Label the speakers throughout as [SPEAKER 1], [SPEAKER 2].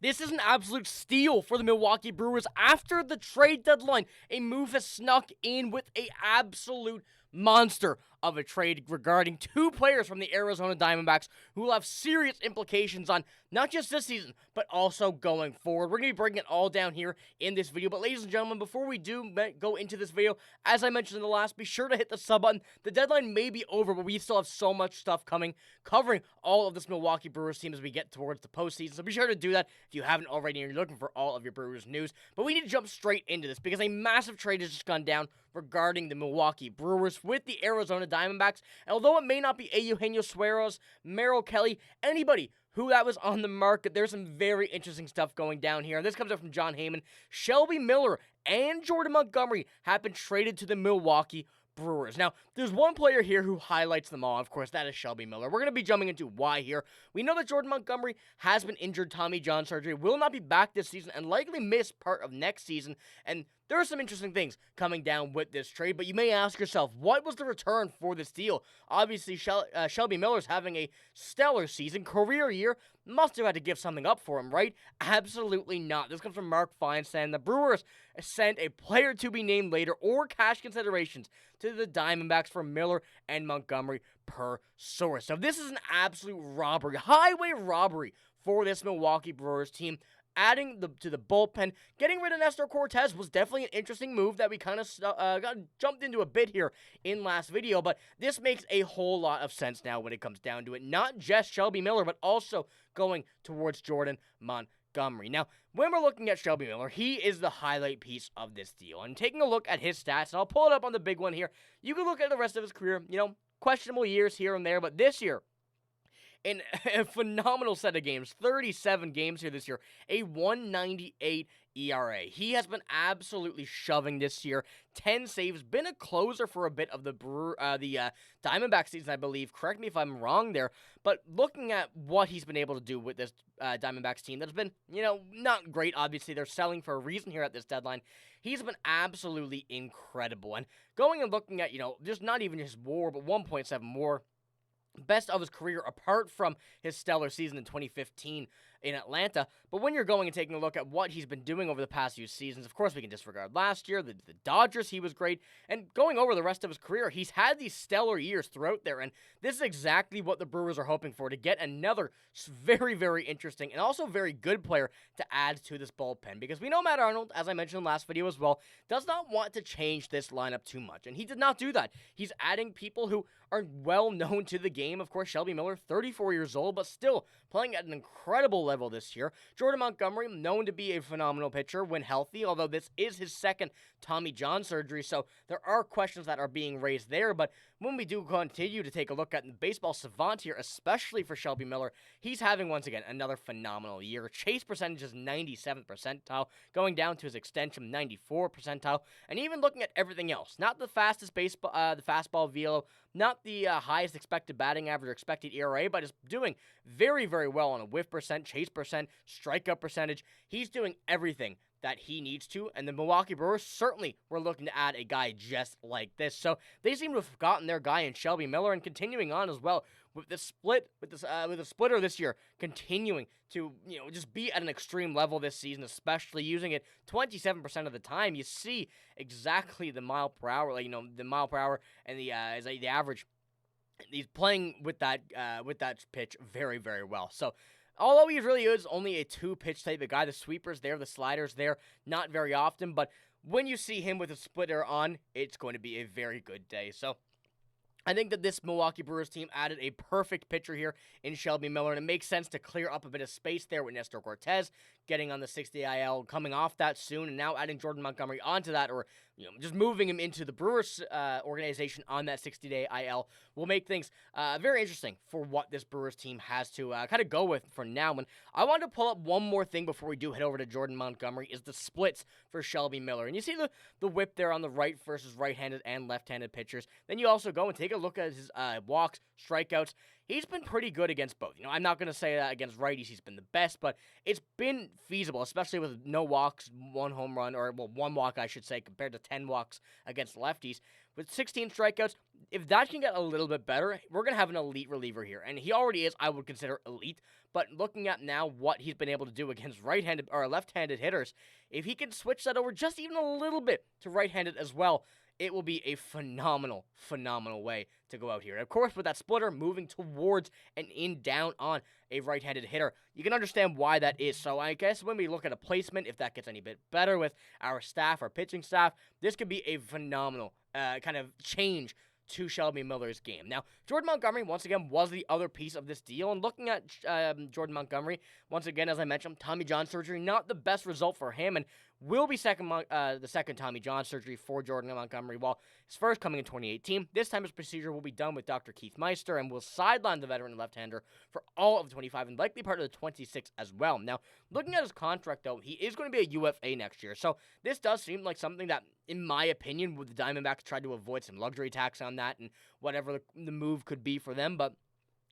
[SPEAKER 1] This is an absolute steal for the Milwaukee Brewers after the trade deadline. A move has snuck in with an absolute monster of a trade regarding two players from the Arizona Diamondbacks who will have serious implications on not just this season, but also going forward. We're going to be breaking it all down here in this video. But ladies and gentlemen, before we do go into this video, as I mentioned in the last, be sure to hit the sub button. The deadline may be over, but we still have so much stuff coming, covering all of this Milwaukee Brewers team as we get towards the postseason. So be sure to do that if you haven't already and you're looking for all of your Brewers news. But we need to jump straight into this because a massive trade has just gone down regarding the Milwaukee Brewers with the Arizona Diamondbacks. And although it may not be Eugenio Suarez, Merrill Kelly, anybody who that was on the market, there's some very interesting stuff going down here. And this comes up from John Heyman. Shelby Miller and Jordan Montgomery have been traded to the Milwaukee Brewers. Now, there's one player here who highlights them all. Of course, that is Shelby Miller. We're going to be jumping into why here. We know that Jordan Montgomery has been injured, Tommy John surgery, will not be back this season, and likely miss part of next season. And there are some interesting things coming down with this trade, but you may ask yourself, what was the return for this deal? Obviously, Shelby Miller's having a stellar season, career year, must have had to give something up for him, right? Absolutely not. This comes from Mark Feinstein. The Brewers sent a player to be named later or cash considerations to the Diamondbacks for Miller and Montgomery per source. So this is an absolute robbery, highway robbery for this Milwaukee Brewers team. Adding to the bullpen, getting rid of Nestor Cortes was definitely an interesting move that we kind of got jumped into a bit here in last video, but this makes a whole lot of sense now when it comes down to it. Not just Shelby Miller, but also going towards Jordan Montgomery. Now, when we're looking at Shelby Miller, he is the highlight piece of this deal. And taking a look at his stats, and I'll pull it up on the big one here, you can look at the rest of his career, questionable years here and there, but this year, in a phenomenal set of games, 37 games here this year, a 1.98 ERA. He has been absolutely shoving this year. 10 saves, been a closer for a bit of the Diamondback season, I believe. Correct me if I'm wrong there, but looking at what he's been able to do with this Diamondbacks team, that's been, not great. Obviously, they're selling for a reason here at this deadline. He's been absolutely incredible. And going and looking at, just not even his WAR, but 1.7 WAR. Best of his career apart from his stellar season in 2015 in Atlanta. But when you're going and taking a look at what he's been doing over the past few seasons, of course we can disregard last year, the Dodgers, he was great. And going over the rest of his career, he's had these stellar years throughout there. And this is exactly what the Brewers are hoping for, to get another very, very interesting and also very good player to add to this bullpen. Because we know Matt Arnold, as I mentioned in the last video as well, does not want to change this lineup too much. And he did not do that. He's adding people who are well known to the game. Of course, Shelby Miller, 34 years old, but still playing at an incredible level this year. Jordan Montgomery, known to be a phenomenal pitcher when healthy, although this is his second Tommy John surgery, so there are questions that are being raised there. But when we do continue to take a look at the baseball savant here, especially for Shelby Miller, he's having, once again, another phenomenal year. Chase percentage is 97th percentile, going down to his extension, 94th percentile, and even looking at everything else, not the fastest baseball, the fastball velo, not the highest expected batting average or expected ERA, but is doing very, very well on a whiff percent, chase percent, strikeout percentage. He's doing everything that he needs to, and the Milwaukee Brewers certainly were looking to add a guy just like this. So they seem to have gotten their guy in Shelby Miller, and continuing on as well with the split, with the splitter this year, continuing to just be at an extreme level this season, especially using it 27% of the time. You see exactly the mile per hour, the mile per hour and the average. He's playing with that pitch very, very well. So although he really is only a two-pitch type of guy, the sweeper's there, the slider's there, not very often, but when you see him with a splitter on, it's going to be a very good day. So I think that this Milwaukee Brewers team added a perfect pitcher here in Shelby Miller, and it makes sense to clear up a bit of space there with Nestor Cortes getting on the 60-day IL, coming off that soon, and now adding Jordan Montgomery onto that, or just moving him into the Brewers organization on that 60-day IL will make things very interesting for what this Brewers team has to kind of go with for now. And I wanted to pull up one more thing before we do head over to Jordan Montgomery, is the splits for Shelby Miller. And you see the whip there on the right versus right-handed and left-handed pitchers. Then you also go and take a look at his walks, strikeouts. He's been pretty good against both. I'm not going to say that against righties he's been the best, but it's been feasible, especially with no walks, one home run, or one walk, I should say, compared to 10 walks against lefties. with 16 strikeouts. If that can get a little bit better, we're going to have an elite reliever here. And he already is, I would consider, elite. But looking at now what he's been able to do against right-handed or left-handed hitters, if he can switch that over just even a little bit to right-handed as well, it will be a phenomenal, phenomenal way to go out here. And of course, with that splitter moving towards and in down on a right-handed hitter, you can understand why that is. So I guess when we look at a placement, if that gets any bit better with our staff, our pitching staff, this could be a phenomenal kind of change to Shelby Miller's game. Now, Jordan Montgomery, once again, was the other piece of this deal. And looking at Jordan Montgomery, once again, as I mentioned, Tommy John surgery, not the best result for him, and will be the second Tommy John surgery for Jordan Montgomery. While his first coming in 2018, this time his procedure will be done with Dr. Keith Meister and will sideline the veteran left-hander for all of 25 and likely part of the 26 as well. Now, looking at his contract, though, he is going to be a UFA next year. So this does seem like something that, in my opinion, would the Diamondbacks try to avoid some luxury tax on that and whatever the move could be for them. But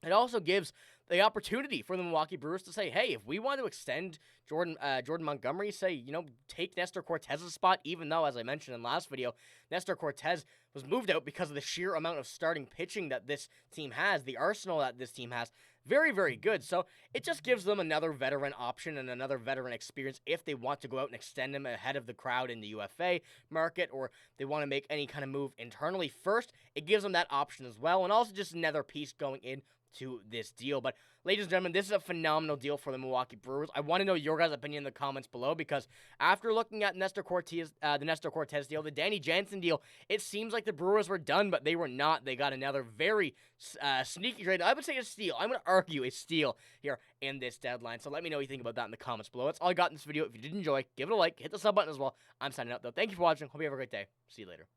[SPEAKER 1] it also gives the opportunity for the Milwaukee Brewers to say, hey, if we want to extend Jordan Montgomery, say, take Nestor Cortez's spot, even though, as I mentioned in the last video, Nestor Cortez was moved out because of the sheer amount of starting pitching that this team has, the arsenal that this team has. Very, very good. So it just gives them another veteran option and another veteran experience if they want to go out and extend him ahead of the crowd in the UFA market, or they want to make any kind of move internally first. It gives them that option as well, and also just another piece going in to this deal. But ladies and gentlemen, this is a phenomenal deal for the Milwaukee Brewers. I want to know your guys' opinion in the comments below, because after looking at the Nestor Cortez deal, the Danny Jansen deal, it seems like the Brewers were done, but they were not. They got another very sneaky trade. I would say a steal. I'm going to argue a steal here in this deadline. So let me know what you think about that in the comments below. That's all I got in this video. If you did enjoy, give it a like, hit the sub button as well. I'm signing out though. Thank you for watching. Hope you have a great day. See you later.